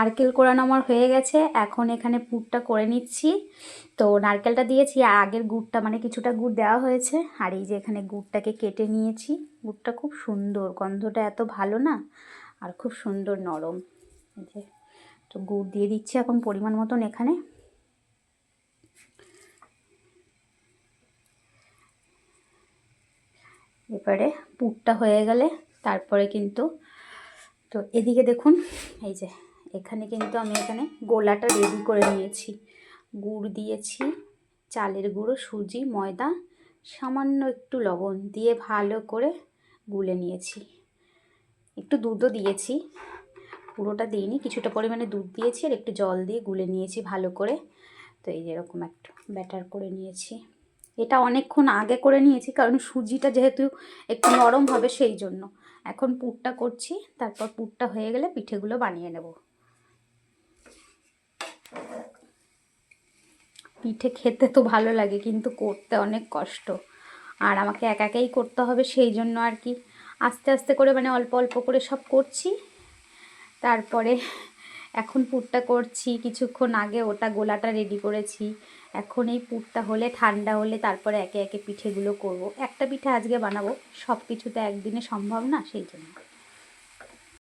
নারকেল কোড়ানো আমার হয়ে গেছে, এখন এখানে পুরটা করে নিচ্ছি। তো নারকেলটা দিয়েছি, আর আগের গুড়টা মানে কিছুটা গুড় দেওয়া হয়েছে, আর এই যে এখানে গুড়টাকে কেটে নিয়েছি। গুড়টা খুব সুন্দর, গন্ধটা এত ভালো না, আর খুব সুন্দর নরম। এই যে তো গুড় দিয়ে দিচ্ছি এখন পরিমাণ মতন এখানে। এবারে পুরটা হয়ে গেলে তারপরে কিন্তু, তো এদিকে দেখুন এই যে এখানে কিন্তু আমি এখানে গোলাটা রেডি করে নিয়েছি। গুড় দিয়েছি, চালের গুঁড়ো, সুজি, ময়দা, সামান্য একটু লবণ দিয়ে ভালো করে গুলে নিয়েছি। একটু দুধও দিয়েছি, পুরোটা দিইনি, কিছুটা পরিমাণে দুধ দিয়েছি আর একটু জল দিয়ে গুলে নিয়েছি ভালো করে। তো এই যেরকম একটা ব্যাটার করে নিয়েছি। এটা অনেকক্ষণ আগে করে নিয়েছি, কারণ সুজিটা যেহেতু একটু নরম হবে সেই জন্য। এখন পুরটা করছি, তারপর পুরটা হয়ে গেলে পিঠেগুলো বানিয়ে নেব। পিঠে খেতে তো ভালো লাগে, কিন্তু করতে অনেক কষ্ট, আর আমাকে একাই করতে হবে, সেই জন্য আর কি আস্তে আস্তে করে মানে অল্প অল্প করে সব করছি। তারপরে এখন পুরটা করছি, কিছুক্ষণ আগে ওটা গোলাটা রেডি করেছি। এখন এই পুরটা হলে, ঠান্ডা হলে তারপরে একে একে পিঠেগুলো করব। একটা পিঠে আজকে বানাবো, সব কিছু তো একদিনে সম্ভব না, সেই জন্য।